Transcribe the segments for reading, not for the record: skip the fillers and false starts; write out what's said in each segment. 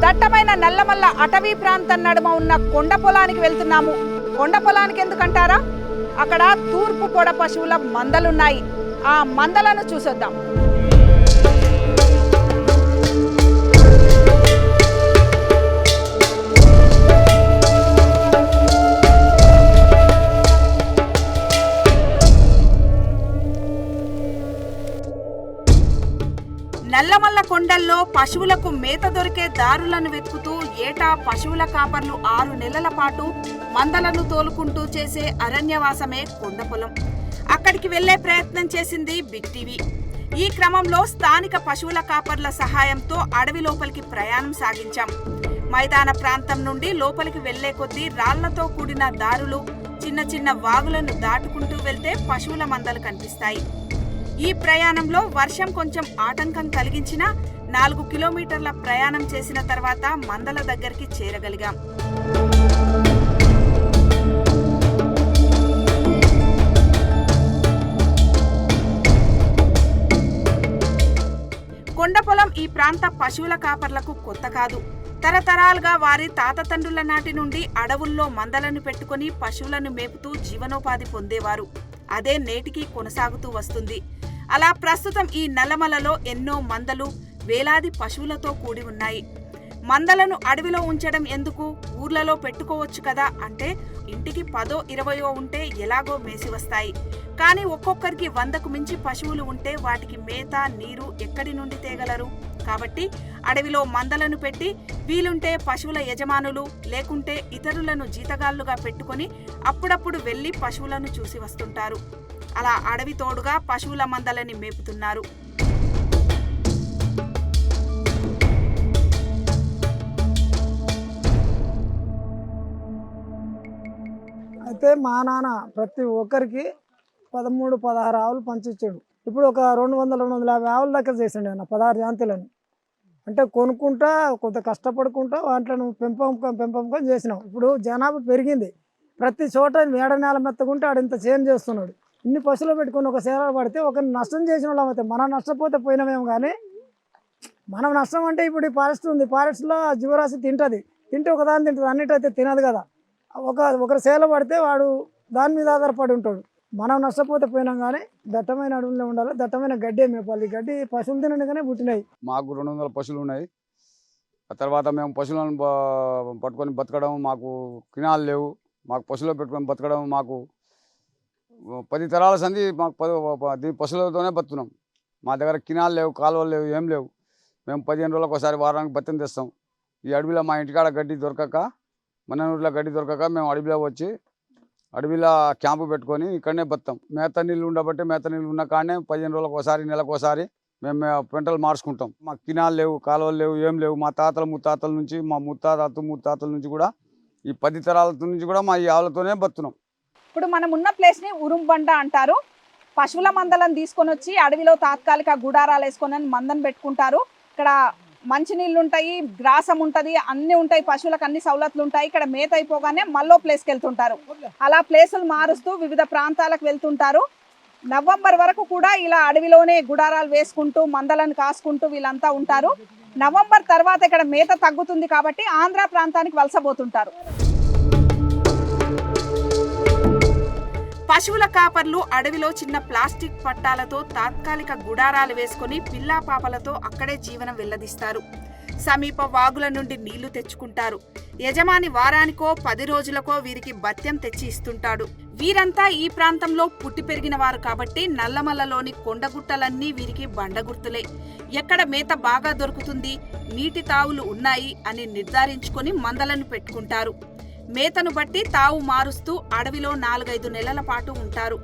దట్టమైన నల్లమల్ల అటవీ ప్రాంతం నడుమ ఉన్న కొండ పొలానికి వెళ్తున్నాము. కొండ పొలానికి ఎందుకంటారా? అక్కడ తూర్పు పొడ పశువుల మందలున్నాయి. ఆ మందలను చూసొద్దాం. నల్లమల్ల కొండల్లో పశువులకు మేత దొరికే దారులను వెతుకుతూ ఏటా పశువుల కాపర్లు 6 నెలల పాటు మందలను తోలుకుంటూ చేసే అరణ్యవాసమే కొండ పొలం. అక్కడికి వెళ్లే ప్రయత్నం చేసింది బిగ్ టీవీ. ఈ క్రమంలో స్థానిక పశువుల కాపర్ల సహాయంతో అడవి లోపలికి ప్రయాణం సాగించాం. మైదాన ప్రాంతం నుండి లోపలికి వెళ్లే కొద్దీ రాళ్లతో కూడిన దారులు, చిన్న చిన్న వాగులను దాటుకుంటూ వెళ్తే పశువుల మందలు కనిపిస్తాయి. ఈ ప్రయాణంలో వర్షం కొంచెం ఆటంకం కలిగించినా 4 కిలోమీటర్ల ప్రయాణం చేసిన తర్వాత మందల దగ్గరికి చేరగలిగాం. కొండపొలం ఈ ప్రాంత పశువుల కాపర్లకు కొత్త కాదు. తరతరాలుగా వారి తాతతండ్రుల నాటి నుండి అడవుల్లో మందలను పెట్టుకుని పశువులను మేపుతూ జీవనోపాధి పొందేవారు. అదే నేటికి కొనసాగుతూ వస్తుంది. అలా ప్రస్తుతం ఈ నల్లమలలో ఎన్నో మందలు, వేలాది పశువులతో కూడి ఉన్నాయి. మందలను అడవిలో ఉంచడం ఎందుకు, ఊర్లలో పెట్టుకోవచ్చు కదా అంటే, ఇంటికి 10, 20 ఉంటే ఎలాగో మేసి వస్తాయి. కానీ ఒక్కొక్కరికి 100కు మించి పశువులు ఉంటే వాటికి మేత, నీరు ఎక్కడి నుండి తేగలరు? కాబట్టి అడవిలో మందలను పెట్టి వీలుంటే పశువుల యజమానులు, లేకుంటే ఇతరులను జీతగాళ్లుగా పెట్టుకొని అప్పుడప్పుడు వెళ్లి పశువులను చూసి వస్తుంటారు. అలా అడవి తోడుగా పశువుల మందలని మేపుతున్నారు. అయితే మా నాన్న ప్రతి ఒక్కరికి 13, 16 ఆవులు పంచిచ్చాడు. ఇప్పుడు ఒక 200, 250 ఆవుల దగ్గర చేసిండు అన్న 16 జాంతీలను. అంటే కొనుక్కుంటా కొంత కష్టపడుకుంటా వాటిని పెంపకం చేసినాం. ఇప్పుడు జనాభా పెరిగింది. ప్రతి చోట ఏడనేల మెత్తకుంటే ఆడింత చేంజ్ చేస్తున్నాడు. ఇన్ని పశువులు పెట్టుకుని ఒక సేవ పడితే ఒక నష్టం చేసిన వాళ్ళం అయితే, మనం నష్టపోతే పోయినామేమో. కానీ మనం నష్టం అంటే ఇప్పుడు ఈ ఫారెస్ట్ ఉంది, ఫారెస్ట్లో జీవరాశి తింటే ఒకదాని తింటుంది, అన్నిటైతే తినదు కదా. ఒకరి సేల పడితే వాడు దాని మీద ఆధారపడి ఉంటాడు. మనం నష్టపోతే పోయినాం. కానీ దట్టమైన అడవుల్లో ఉండాలి, దట్టమైన గడ్డి మేపాలి. గడ్డి పశువులు తినగానే పుట్టినాయి. మాకు 200 పశువులు ఉన్నాయి. ఆ తర్వాత మేము పశువులను పట్టుకొని బతకడం, మాకు కినాలు లేవు. మాకు పశువులు పెట్టుకొని బతకడం మాకు 10 తరాల సంది మాకు పశువులతోనే బతున్నాం. మా దగ్గర కినాలు లేవు, కాలువలు లేవు, ఏం లేవు. మేము 15 రోజులకు ఒకసారి వారానికి బత్తం తెస్తాం. ఈ అడవిలో మా ఇంటికాడ గడ్డి దొరకక, మన ఊరిలో గడ్డి దొరకక మేము అడవిలో వచ్చి అడవిలో క్యాంపు పెట్టుకొని ఇక్కడనే బతాం. మేత నీళ్ళు ఉండబట్టి మేత నీళ్ళు ఉన్న కాడనే 15 రోజులకు ఒకసారి, నెలకు ఒకసారి మేము పెంటలు మార్చుకుంటాం. మాకు కినాలు లేవు, కాలువలు లేవు, ఏం లేవు. మా తాతల ముత్తాతల నుంచి, మా ముత్తాతల నుంచి కూడా ఈ 10 తరాల నుంచి కూడా మా ఈ ఆవులతోనే బతున్నాం. ఇప్పుడు మనం ఉన్న ప్లేస్ని ఉరుంబండ అంటారు. పశువుల మందలను తీసుకొని వచ్చి అడవిలో తాత్కాలిక గుడారాలు వేసుకొని మందను పెట్టుకుంటారు. ఇక్కడ మంచినీళ్ళు ఉంటాయి, గ్రాసం ఉంటుంది, అన్నీ ఉంటాయి. పశువులకు అన్ని సౌలతులు ఉంటాయి. ఇక్కడ మేత అయిపోగానే మళ్ళీ ప్లేస్కి వెళ్తుంటారు. అలా ప్లేసులు మారుస్తూ వివిధ ప్రాంతాలకు వెళ్తుంటారు. నవంబర్ వరకు కూడా ఇలా అడవిలోనే గుడారాలు వేసుకుంటూ మందలను కాసుకుంటూ వీళ్ళంతా ఉంటారు. నవంబర్ తర్వాత ఇక్కడ మేత తగ్గుతుంది కాబట్టి ఆంధ్ర ప్రాంతానికి వలసపోతుంటారు. పశువుల కాపర్లు అడవిలో చిన్న ప్లాస్టిక్ పట్టాలతో తాత్కాలిక గుడారాలు వేసుకుని పిల్లా పాపలతో అక్కడే జీవనం వెల్లదిస్తారు. సమీప వాగుల నుండి నీళ్లు తెచ్చుకుంటారు. యజమాని వారానికో 10 రోజులకో వీరికి భత్యం తెచ్చి ఇస్తుంటాడు. వీరంతా ఈ ప్రాంతంలో పుట్టి పెరిగిన వారు కాబట్టి నల్లమల్లలోని కొండగుట్టలన్నీ వీరికి బండగుర్తులే. ఎక్కడ మేత బాగా దొరుకుతుంది, నీటి తావులు ఉన్నాయి అని నిర్ధారించుకొని మందలను పెట్టుకుంటారు. మేతను బట్టి తావు మారుస్తూ అడవిలో 4-5 నెలల పాటు ఉంటారు.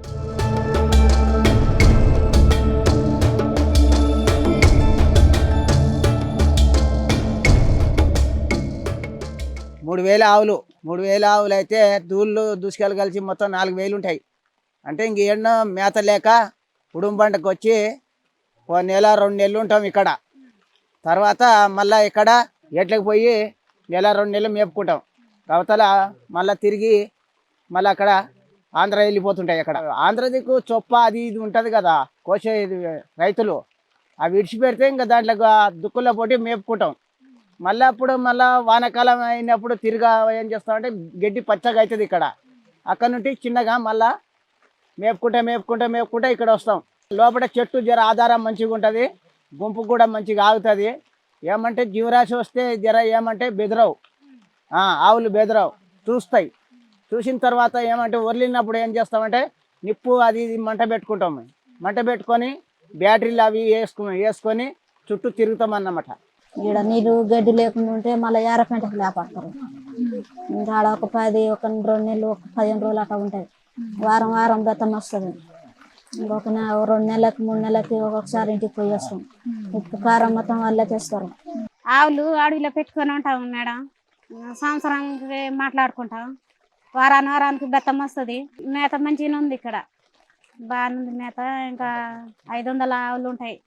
మూడు వేల ఆవులు అయితే దూళ్ళు దూసుకెళ్ళి కలిసి మొత్తం 4,000 ఉంటాయి. అంటే ఇంక ఎన్నో మేత లేక ఉడుంబండకు వచ్చి 1 నెల 2 నెలలు ఉంటాం ఇక్కడ. తర్వాత మళ్ళీ ఇక్కడ ఎట్లకి పోయి 1-2 నెలలు మేపుకుంటాం. అవతల మళ్ళీ తిరిగి మళ్ళీ అక్కడ ఆంధ్ర వెళ్ళిపోతుంటాయి. అక్కడ ఆంధ్ర దిక్కు చొప్ప అది ఇది ఉంటుంది కదా, కోసే రైతులు అవి విడిచిపెడితే ఇంకా దాంట్లో దుక్కుల్లో పోటీ మేపుకుంటాం. మళ్ళీ అప్పుడు మళ్ళీ వానాకాలం అయినప్పుడు తిరిగా ఏం చేస్తామంటే గడ్డి పచ్చగా అవుతుంది ఇక్కడ. అక్కడ నుండి చిన్నగా మళ్ళా మేపుకుంటే ఇక్కడ వస్తాం. లోపల చెట్టు జర ఆధారం మంచిగా ఉంటుంది, గుంపు కూడా మంచిగా ఆగుతుంది. ఏమంటే జీవరాశి వస్తే జర ఏమంటే బెదరవు, ఆవులు బెదరవు, చూస్తాయి. చూసిన తర్వాత ఏమంటే వదిలినప్పుడు ఏం చేస్తామంటే నిప్పు అది ఇది మంట పెట్టుకుంటాము. మంట పెట్టుకొని బ్యాటరీలు అవి వేసుకొని చుట్టూ తిరుగుతాం అన్నమాట. ఈడ నీళ్ళు గడ్డి లేకుండా ఉంటే మళ్ళీ ఏరపెంటకు లేపడతారు. ఇంకా ఆడ ఒక 2 నెలలు 15 రోజులు అట్లా ఉంటాయి. వారం బెత్తం వస్తుంది. ఇంకొక 2 నెలలకి 3 నెలలకి ఒక్కొక్కసారి ఇంటికి పోయి వస్తాం. ఉప్పు కారం మొత్తం వాళ్ళే తెస్తారు. ఆవులు అడవిలో పెట్టుకొని ఉంటాం మేడం. సంవత్సరానికి మాట్లాడుకుంటాం. వారానికి బెత్తం వస్తుంది. మేత మంచిగా ఉంది ఇక్కడ, బాగుంది మేత. ఇంకా 500 ఆవులు ఉంటాయి.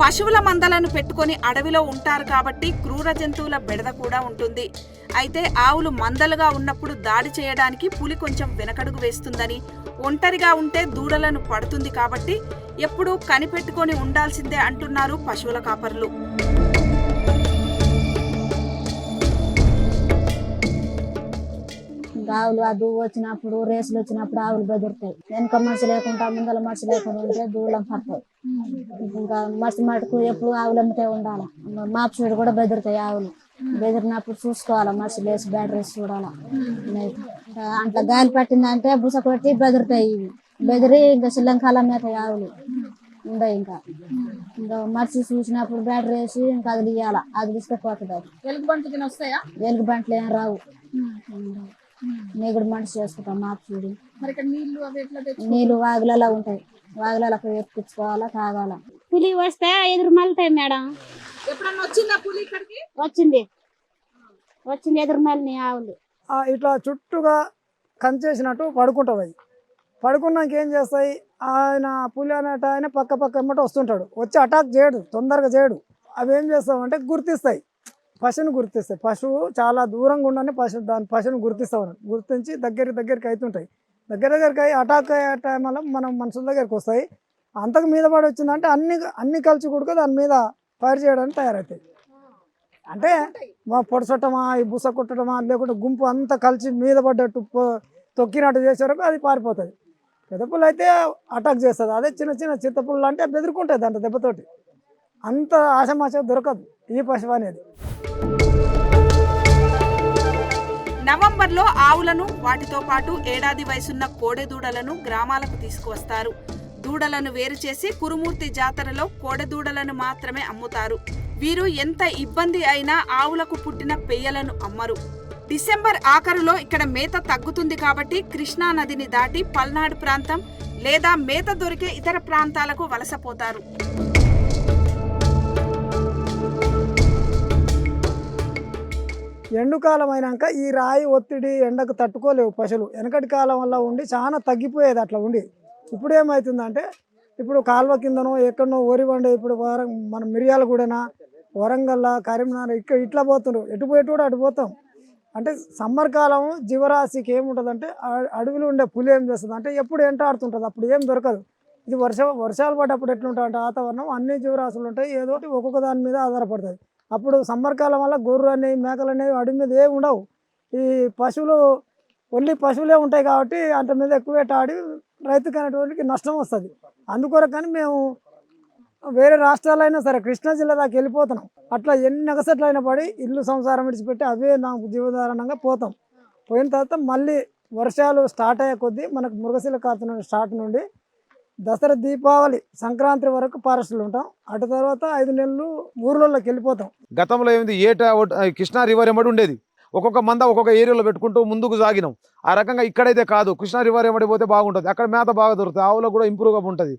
పశువుల మందలను పెట్టుకొని అడవిలో ఉంటారు కాబట్టి క్రూర జంతువుల బెడద కూడా ఉంటుంది. అయితే ఆవులు మందలుగా ఉన్నప్పుడు దాడి చేయడానికి పులి కొంచెం వెనకడుగు వేస్తుందని, ఒంటరిగా ఉంటే దూడలను పడుతుంది కాబట్టి ఎప్పుడూ కనిపెట్టుకొని ఉండాల్సిందే అంటున్నారు పశువుల కాపరులు. ఆవులు ఆ దువ్వు వచ్చినప్పుడు రేసులు వచ్చినప్పుడు ఆవులు బెదురుతాయి. వెనక మనిషి లేకుండా ముందల మనిషి లేకుండా ఉంటే దూళ్ళం పడతాయి. ఇంకా మటుకు ఎప్పుడు ఆవులు అమ్మితే ఉండాలి. మాపు సైడ్ కూడా బెదురుతాయి ఆవులు. బెదిరినప్పుడు చూసుకోవాలా, మనిషి లేచి బ్యాటరీస్ చూడాలా. అట్లా గాలి పట్టిందంటే బుస కొట్టి బెదురుతాయి. ఇవి బెదిరి ఇంకా శ్రీలంకాల మేతాయి ఆవులు ఉండవు. ఇంకా మనిషి చూసినప్పుడు బ్యాటరీ వేసి ఇంకా అది ఇయ్యాల, అది తీసుకుపోతుంది. ఎలుగు బంట్లు ఏం రావు. నీగుడు మనిషి చేసుకుంటాం మాపు చూడి. నీళ్ళు వాగులలో ఉంటాయి. వాగులకు ఎక్కించుకోవాలా, తాగాల. పులి వస్తే ఎదురు మలుతాయి మేడం. వచ్చింది ఎదురు మలిని ఆవులు. ఇట్లా చుట్టూగా కంచేసినట్టు పడుకుంటాయి. అవి పడుకున్నాక ఏం చేస్తాయి, ఆయన పులి అనేట ఆయన పక్క ఎమ్మట వస్తుంటాడు. వచ్చి అటాక్ చేయడు, తొందరగా చేయడు. అవి ఏం చేస్తామంటే గుర్తిస్తాయి, పశువుని గుర్తిస్తాయి. పశువు చాలా దూరంగా ఉండని పశువుని గుర్తిస్తామని గుర్తించి దగ్గరికి అవుతుంటాయి. దగ్గరికి అయి అటాక్ అయ్యే టైం వల్ల మనం మనుషుల దగ్గరికి వస్తాయి. అంతకు మీద పడి వచ్చిందంటే అన్ని కలిసి కూడా దాని మీద ఫైర్ చేయడానికి తయారవుతాయి. అంటే మా పొడసొట్టమా, ఈ బుస కొట్టడమా, లేకుంటే గుంపు అంతా కలిసి మీద పడ్డట్టు తొక్కినట్టు చేసే వరకు అది పారిపోతుంది. పెద్ద పుల్లు అయితే అటాక్ చేస్తుంది. అదే చిన్న చిత్తపుల్లు అంటే బెదురుకుంటుంది దాంట్లో దెబ్బతోటి. అంత ఆశమాశ దొరకదు ఈ పశువు అనేది. నవంబర్లో ఆవులను, వాటితో పాటు ఏడాది వయసున్న కోడెదూడలను గ్రామాలకు తీసుకువస్తారు. దూడలను వేరు చేసి కురుమూర్తి జాతరలో కోడెదూడలను మాత్రమే అమ్ముతారు. వీరు ఎంత ఇబ్బంది అయినా ఆవులకు పుట్టిన పెయ్యలను అమ్మరు. డిసెంబర్ ఆఖరులో ఇక్కడ మేత తగ్గుతుంది కాబట్టి కృష్ణా నదిని దాటి పల్నాడు ప్రాంతం లేదా మేత దొరికే ఇతర ప్రాంతాలకు వలసపోతారు. ఎండుకాలం అయినాక ఈ రాయి ఒత్తిడి ఎండకు తట్టుకోలేవు పశువులు. వెనకటి కాలం వల్ల ఉండి చాలా తగ్గిపోయేది అట్లా ఉండి. ఇప్పుడు ఏమవుతుందంటే ఇప్పుడు కాలువ కిందనో ఎక్కడనో ఓరివండే ఇప్పుడు మన మిర్యాలగూడెన, వరంగల్, కరీంనగర్ ఇట్లా పోతుండ్రు. ఎటు పోయేటు కూడా అటు పోతాం. అంటే సమ్మర్ కాలం జీవరాశికి ఏముంటుందంటే అడవిలో ఉండే పులి ఏం చేస్తుంది అంటే ఎప్పుడు ఎంటాడుతుంటుంది. అప్పుడు ఏం దొరకదు. ఇది వర్షాలు పడ్డప్పుడు ఎట్లుంటుంది అంటే వాతావరణం అన్ని జీవరాశులు ఉంటాయి, ఏదో ఒక్కొక్క దాని మీద ఆధారపడుతుంది. అప్పుడు సమ్మర్ కాలం వల్ల గొర్రెలు అనేవి, మేకలు అనేవి అడవి మీద ఏమి ఉండవు. ఈ పశువులు ఓన్లీ పశువులే ఉంటాయి కాబట్టి అంత మీద ఎక్కువ ఆడి రైతుకు అనేటువంటికి నష్టం వస్తుంది. అందుకొరకని మేము వేరే రాష్ట్రాలైనా సరే కృష్ణా జిల్లా దాకా వెళ్ళిపోతున్నాం. అట్లా ఎన్ని నెగసెట్లు అయినా పడి ఇల్లు సంసారం విడిచిపెట్టి అవే నాకు జీవధారణంగా పోతాం. పోయిన తర్వాత మళ్ళీ వర్షాలు స్టార్ట్ అయ్యే కొద్దీ మనకు మృగశిల కార్తె స్టార్ట్ నుండి దసరా, దీపావళి, సంక్రాంతి వరకు ఫారెస్ట్లో ఉంటాం. అటు తర్వాత 5 నెలలు ఊర్లలోకి వెళ్ళిపోతాం. గతంలో ఏమైంది, కృష్ణా రివర్ ఎమ్మడి ఉండేది. ఒక్కొక్క మంద ఒక్కొక్క ఏరియాలో పెట్టుకుంటూ ముందుకు సాగినాం. ఆ రకంగా ఇక్కడైతే కాదు, కృష్ణా రివర్ ఎమ్మడి పోతే బాగుంటుంది. అక్కడ మేత బాగా దొరుకుతుంది, ఆవులకు కూడా ఇంప్రూవ్గా ఉంటుంది.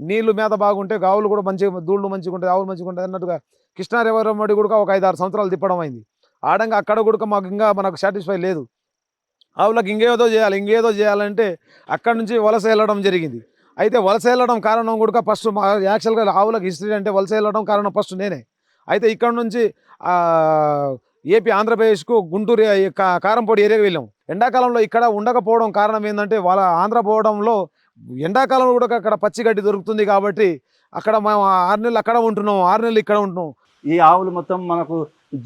నీళ్లు మేత బాగుంటే ఆవులు కూడా మంచిగా, దూళ్ళు మంచిగా ఉంటాయి, ఆవులు మంచిగా ఉంటాయి అన్నట్టుగా కృష్ణా రివర్ ఎమ్మడి కూడా ఒక 5-6 సంవత్సరాలు తిప్పడం అయింది. ఆడంగా అక్కడ కూడా మనకు సాటిస్ఫై లేదు. ఆవులకు ఇంకేదో చేయాలంటే అక్కడ నుంచి వలస వెళ్ళడం జరిగింది. అయితే వలస వెళ్ళడం కారణం కూడా ఫస్ట్ యాక్చువల్గా ఆవులకు హిస్టరీ అంటే వలస వెళ్ళడం కారణం ఫస్ట్ నేనే. అయితే ఇక్కడ నుంచి ఏపీ, ఆంధ్రప్రదేశ్కు గుంటూరు, కారంపొడి ఏరియాకి వెళ్ళాం. ఎండాకాలంలో ఇక్కడ ఉండకపోవడం కారణం ఏంటంటే వాళ్ళ ఆంధ్ర పోవడంలో ఎండాకాలంలో కూడా అక్కడ పచ్చిగడ్డి దొరుకుతుంది కాబట్టి అక్కడ మేము 6 నెలలు అక్కడ ఉంటున్నాం, 6 నెలలు ఇక్కడ ఉంటున్నాం. ఈ ఆవులు మొత్తం మనకు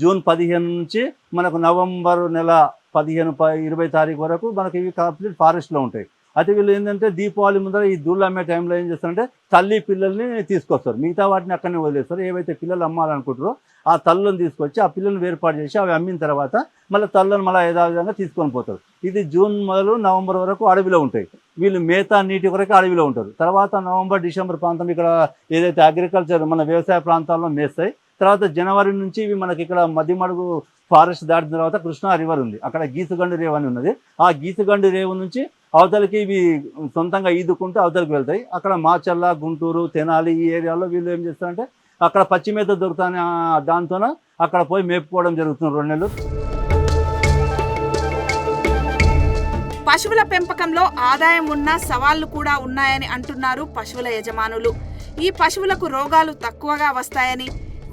జూన్ 15 నుంచి మనకు నవంబర్ నెల 15-20 తారీఖు వరకు మనకి ఇవి కంప్లీట్ ఫారెస్ట్లో ఉంటాయి. అయితే వీళ్ళు ఏంటంటే దీపావళి ముందర ఈ దూళ్ళు అమ్మే టైంలో ఏం చేస్తారంటే తల్లి పిల్లల్ని తీసుకొస్తారు, మిగతా వాటిని అక్కడనే వదిలేస్తారు. ఏవైతే పిల్లలు అమ్మాలనుకుంటారో ఆ తల్లులను తీసుకొచ్చి ఆ పిల్లల్ని వేరుపాటు చేసి అవి అమ్మిన తర్వాత మళ్ళీ తల్లను మళ్ళీ యథావిధంగా తీసుకొని పోతారు. ఇది జూన్ మొదలు నవంబర్ వరకు అడవిలో ఉంటాయి. వీళ్ళు మేతా నీటి వరకు అడవిలో ఉంటారు. తర్వాత నవంబర్ డిసెంబర్ ప్రాంతం ఇక్కడ ఏదైతే అగ్రికల్చర్ మన వ్యవసాయ ప్రాంతాల్లో మేస్తాయి. తర్వాత జనవరి నుంచి ఇవి మనకి ఇక్కడ మధ్యమడుగు ఫారెస్ట్ దాటిన తర్వాత కృష్ణా రివర్ ఉంది, అక్కడ గీసుగండి రేవు అని ఉన్నది. ఆ గీసుగండి రేవు నుంచి అవతలకి ఇవి సొంతంగా ఈదుకుంటూ అవతలకి వెళ్తాయి. అక్కడ మాచల్ల, గుంటూరు, తెనాలి ఈ ఏరియాలో వీళ్ళు ఏం చేస్తారంటే అక్కడ పచ్చి మేత దొరుకుతానే దాంతోన అక్కడ పోయి మేపుకోవడం జరుగుతుంది 2 నెలలు. పశువుల పెంపకంలో ఆదాయం ఉన్న సవాళ్లు కూడా ఉన్నాయని అంటున్నారు పశువుల యజమానులు. ఈ పశువులకు రోగాలు తక్కువగా వస్తాయని,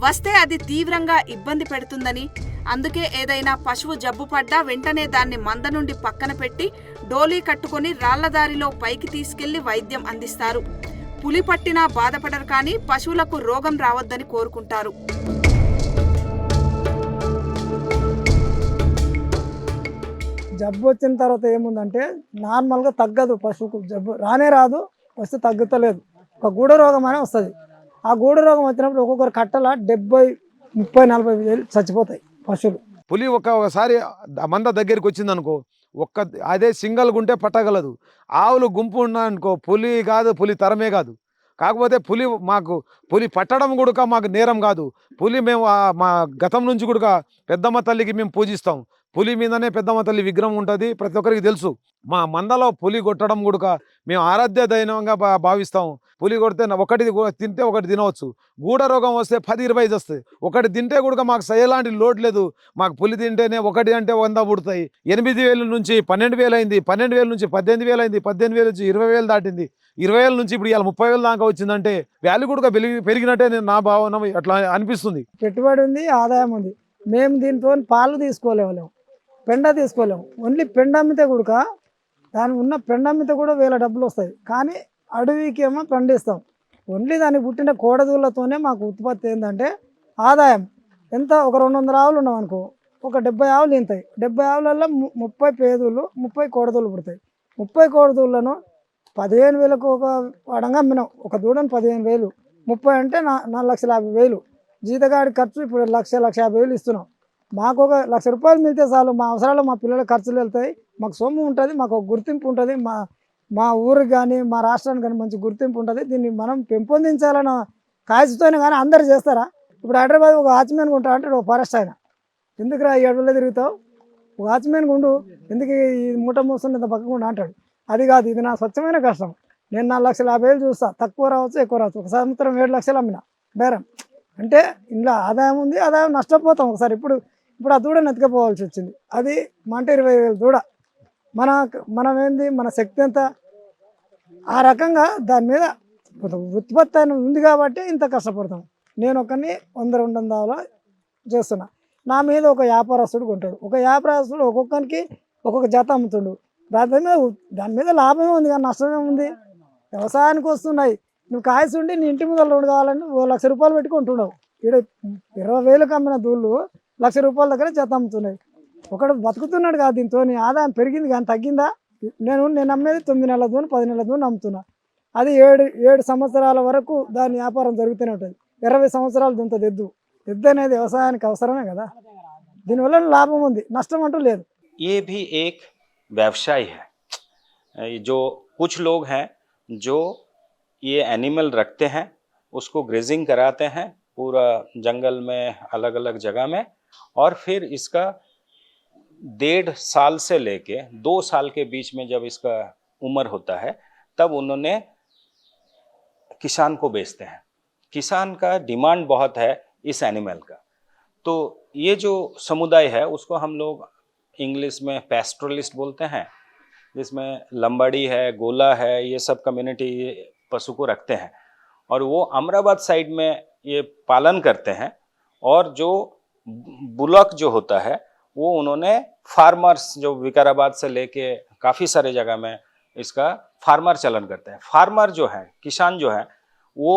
వస్తే అది తీవ్రంగా ఇబ్బంది పెడుతుందని, అందుకే ఏదైనా పశువు జబ్బు పడ్డా వెంటనే దాన్ని మంద నుండి పక్కన పెట్టి డోలీ కట్టుకొని రాళ్లదారిలో పైకి తీసుకెళ్లి వైద్యం అందిస్తారు. పులి పట్టినా బాధపడరు, కానీ పశువులకు రోగం రావద్దని కోరుకుంటారు. జబ్బు వచ్చిన తర్వాత ఏముందంటే నార్మల్గా తగ్గదు, పశువుకు జబ్బు రానే రాదు, వస్తే తగ్గుతలేదు. ఒక గూడ రోగం అనే వస్తుంది. ఆ గూడ రోగం వచ్చినప్పుడు ఒక్కొక్కరు కట్టల 70, 30, 40 వేలు చచ్చిపోతాయి పశువులు. పులి ఒకసారి మంద దగ్గరికి వచ్చింది అనుకో, అదే సింగల్గా ఉంటే పట్టగలదు. ఆవులు గుంపు ఉన్నాయనుకో పులి కాదు, పులి తరమే కాదు. కాకపోతే పులి పట్టడం కూడా మాకు నేరం కాదు. పులి మేము మా గతం నుంచి కూడా పెద్దమ్మ తల్లికి మేము పూజిస్తాం. పులి మీదనే పెద్దమ్మ తల్లి విగ్రహం ఉంటుంది, ప్రతి ఒక్కరికి తెలుసు. మా మందలో పులి కొట్టడం కూడా మేము ఆరాధ్య దైవంగా భావిస్తాం. పులి కొడితే ఒకటి తింటే ఒకటి తినవచ్చు. గూడ రోగం వస్తే 10-20 వస్తాయి. ఒకటి తింటే కూడా మాకు ఎలాంటి లోటు లేదు. మాకు పులి తింటేనే 1 అంటే 100 పుడతాయి. 8,000 నుంచి 12,000 అయింది, 12,000 నుంచి 18,000 అయింది, 18,000 నుంచి 20,000 దాటింది, 20,000 నుంచి ఇప్పుడు ఇవాళ 30,000 దాకా వచ్చిందంటే వాల్యూ కూడా పెరిగినట్టే నా భావన అట్లా అనిపిస్తుంది. పెట్టుబడి ఉంది, ఆదాయం ఉంది. మేము దీంతో పాలు తీసుకోలేము, పెండ తీసుకోలేము. ఓన్లీ పెండ అమ్మితే కూడా దాని ఉన్న పెండ అమ్మితే కూడా 1000 డబ్బులు వస్తాయి. కానీ అడవికి ఏమో పండిస్తాం. ఓన్లీ దానికి పుట్టిన కోడదూళ్ళతోనే మాకు ఉత్పత్తి ఏంటంటే ఆదాయం. ఎంత ఒక 200 ఆవులు ఉన్నాం అనుకో, ఒక 70 ఆవులు ఇంతాయి. 70 ఆవులలో 30 పేదూళ్ళు, 30 కోడదూళ్ళు పుడతాయి. 30 కోడదూళ్ళను 15,000కు ఒక వడంగా అమ్మినాం. ఒక దూడను 15,000, 30 అంటే 4,50,000. జీతగాడి ఖర్చు ఇప్పుడు 1,50,000 ఇస్తున్నాం. మాకు ఒక 1,00,000 రూపాయలు మిగితే చాలు, మా అవసరాలు మా పిల్లల ఖర్చులు వెళ్తాయి, మాకు సొమ్ము ఉంటుంది, మాకు ఒక గుర్తింపు ఉంటుంది, మా ఊరికి కానీ మా రాష్ట్రానికి కానీ మంచి గుర్తింపు ఉంటుంది. దీన్ని మనం పెంపొందించాలన్న కాయతోనే. కానీ అందరు చేస్తారా? ఇప్పుడు హైదరాబాద్ ఒక వాచ్మెన్గా ఉంటా అంటే ఒక ఫారెస్ట్ ఆయన, ఎందుకు రా ఈ అడవిలో తిరుగుతావు, ఒక వాచ్మెన్గా ఉండు, ఎందుకు ఈ మూట మోస్తుంది ఇంత పక్కగా ఉండు అంటాడు. అది కాదు, ఇది నా స్వచ్ఛమైన కష్టం. నేను 4,50,000 చూస్తా, తక్కువ రావచ్చు ఎక్కువ రావచ్చు. ఒక సంవత్సరం 7 లక్షలు అమ్మిన బేరం. అంటే ఇంట్లో ఆదాయం ఉంది, ఆదాయం నష్టపోతాం ఒకసారి. ఇప్పుడు ఆ దూడని ఎత్తుకపోవాల్సి వచ్చింది. అది మంట 20,000 దూడ. మనం ఏంది, మన శక్తి ఎంత, ఆ రకంగా దాని మీద ఉత్పత్తి అనేది ఉంది కాబట్టి ఇంత కష్టపడతాం. నేను ఒకరిని 100-200 చేస్తున్నా. నా మీద ఒక వ్యాపారస్తుడు కొంటాడు. ఒక వ్యాపారస్తుడు ఒక్కొక్కరికి ఒక్కొక్క జత అమ్ముతుండు. దాని మీద లాభమే ఉంది కానీ నష్టమే ఉంది. వ్యవసాయానికి వస్తున్నాయి. నువ్వు కాయసుండి నీ ఇంటి ముందర 2 కావాలని 1,00,000 రూపాయలు పెట్టుకుంటున్నావు. ఇక్కడ 20,000కి అమ్మిన దూళ్ళు 1,00,000 రూపాయల దగ్గర జత అమ్ముతున్నాయి. ఒకడు బతుకుతున్నాడు కాదు, దీంతో ఆదాయం పెరిగింది కానీ తగ్గిందా? నేను అమ్మేది 9 నెలల దూని 10 నెలల దూని అమ్ముతున్నా. అది 7 సంవత్సరాల వరకు దాని వ్యాపారం జరుగుతూనే ఉంటుంది. 20 సంవత్సరాలు దుంతది ఎద్దు అనేది వ్యవసాయానికి అవసరమే కదా. దీనివల్ల లాభం ఉంది, నష్టం అంటూ లేదు. ये भी एक व्यवसाय है. जो कुछ लोग हैं जो ये एनिमल रखते हैं, उसको ग्रेजिंग कराते हैं पूरा जंगल में, अलग अलग जगह में, और फिर इसका 1.5 साल से लेके 2 साल के बीच में जब इसका उम्र होता है तब उन्होंने किसान को बेचते हैं. किसान का डिमांड बहुत है इस एनिमल का. तो ये जो समुदाय है उसको हम लोग इंग्लिश में पैस्टोरलिस्ट बोलते हैं, जिसमें लंबाड़ी है, गोला है, ये सब कम्युनिटी पशु को रखते हैं. और वो अमराबाद साइड में ये पालन करते हैं. और जो बुलक जो होता है वो उन्होंने फार्मर्स जो विकाराबाद से लेके काफ़ी सारे जगह में इसका फार्मर चलन करते हैं। फार्मर जो है, किसान जो है, वो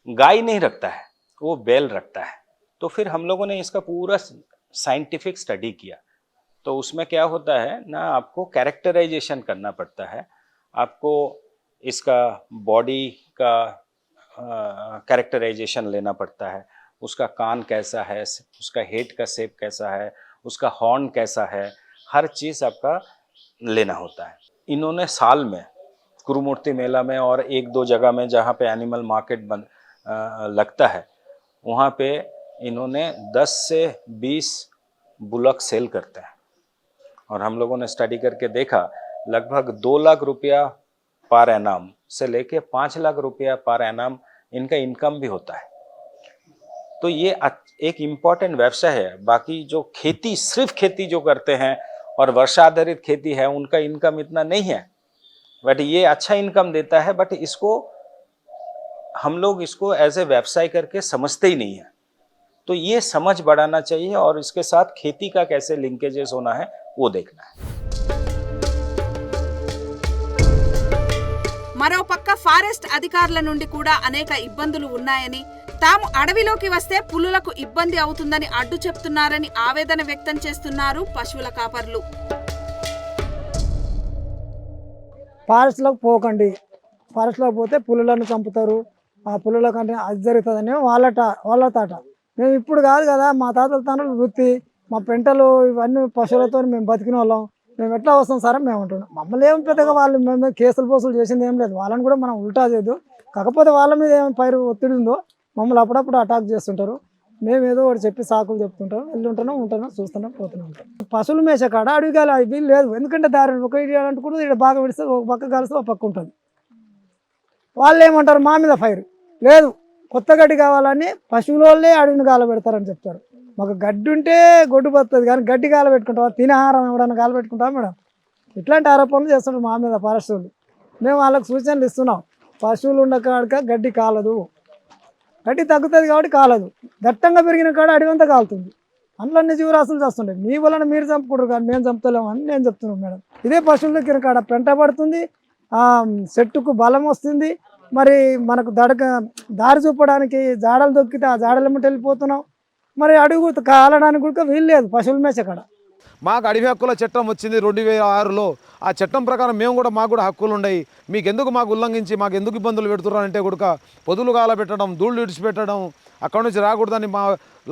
गाय नहीं रखता है, वो बैल रखता है। तो फिर हम लोगों ने इसका पूरा साइंटिफिक स्टडी किया। तो उसमें क्या होता है ना, आपको कैरेक्टराइजेशन करना पड़ता है, आपको इसका बॉडी का कैरेक्टराइजेशन लेना पड़ता है, उसका कान कैसा है, उसका हेड का शेप कैसा है, उसका हॉर्न कैसा है, हर चीज़ आपका लेना होता है। इन्होंने साल में कुरुमूर्ति मेला में और 1-2 जगह में जहाँ पे एनिमल मार्केट लगता है, वहाँ पे इन्होंने 10 से 20 बुलक सेल करते हैं। और हम लोगों ने स्टडी करके देखा, लगभग 2 लाख रुपया पर एनम से लेके 5 लाख रुपया पर एनम इनका इनकम भी होता है। तो ये एक इम्पॉर्टेंट व्यवसाय है। बाकी जो खेती, सिर्फ खेती जो करते हैं और वर्षा आधारित खेती है, उनका इनकम इतना नहीं है, बट ये अच्छा इनकम देता है। बट इसको हम लोग इसको एज ए व्यवसाय करके समझते ही नहीं है। तो ये समझ बढ़ाना चाहिए और इसके साथ खेती का कैसे लिंकेजेस होना है वो देखना है। మరోపక్క ఫారెస్ట్ అధికారుల నుండి కూడా అనేక ఇబ్బందులు ఉన్నాయని, తాము అడవిలోకి వస్తే పులులకు ఇబ్బంది అవుతుందని అడ్డు చెప్తున్నారని ఆవేదన వ్యక్తం చేస్తున్నారు పశువుల కాపర్లు. ఫారెస్ట్లోకి పోకండి, ఫారెస్ట్లోకి పోతే పులులను చంపుతారు, ఆ పులుల కంటే అది జరుగుతుందని వాళ్ళ తాట. మేము ఇప్పుడు కాదు కదా, మా తాతల తండ్రులు వృత్తి, మా పెంటలు ఇవన్నీ పశువులతో మేము బతికిన వాళ్ళం, మేము ఎట్లా వస్తాం సార్ అని మేము అంటున్నాం. మమ్మల్ని ఏం పెద్దగా వాళ్ళు మేము కేసులు పోసులు చేసింది ఏం లేదు, వాళ్ళని కూడా మనం ఉల్టా చేయదు. కాకపోతే వాళ్ళ మీద ఏమైనా పైరు ఒత్తిడి ఉందో మమ్మల్ని అప్పుడప్పుడు అటాక్ చేస్తుంటారు. మేము ఏదో ఒకటి చెప్పి సాకులు చెప్తుంటాం, ఉంటున్నాం చూస్తున్నాం పోతున్నాం. పశువులు మేసే కాడ అడవిగాలి అవి లేదు, ఎందుకంటే దారి ఒక ఇడియాలంటే కూడా ఇక్కడ బాగా విడిస్తే ఒక పక్క కలిస్తే ఒక పక్క ఉంటుంది. వాళ్ళు ఏమంటారు, మా మీద ఫైర్ లేదు, కొత్త గడ్డి కావాలని పశువుల వాళ్ళే అడవిని గాలబెడతారని చెప్తారు. మాకు గడ్డి ఉంటే గొడ్డు పడుతుంది, కానీ గడ్డి గాలబెట్టుకుంటావా, తినే ఆహారం ఎవడన్నా గాలబెట్టుకుంటావా మేడం? ఇట్లాంటి ఆరోపణలు చేస్తుంటారు మా మీద ఫారెస్ట్ వాళ్ళు. మేము వాళ్ళకి సూచనలు ఇస్తున్నాం, పశువులు ఉన్న కాడక గడ్డి కాలదు, గడ్డి తగ్గుతుంది కాబట్టి కాలదు, దట్టంగా పెరిగిన కాడ అడవంతా కాలుతుంది, అందులో అన్ని జీవరాశులు చేస్తుంటాయి. మీ వలన మీరు చంపుకుంటారు కానీ మేము చంపుతలేము అని నేను చెప్తున్నాను మేడం. ఇదే పశువుల దగ్గర కాడ పెంట పడుతుంది, చెట్టుకు బలం వస్తుంది, మరి మనకు దారి చూపడానికి జాడలు దొక్కితే ఆ జాడల మట్టి వెళ్ళిపోతున్నాం, మరి అడుగు కాలడానికి కూడా వీలు లేదు పశువుల మేసే కాడ. మాకు అడవి హక్కుల చట్టం వచ్చింది 2006లో. ఆ చట్టం ప్రకారం మాకు కూడా హక్కులు ఉన్నాయి. మీకు ఎందుకు మాకు ఉల్లంఘించి మాకు ఎందుకు ఇబ్బందులు పెడుతున్నారంటే కూడా పొదులు కాలబెట్టడం, ధూళ్ళు విడిచిపెట్టడం, అక్కడి నుంచి రాకూడదని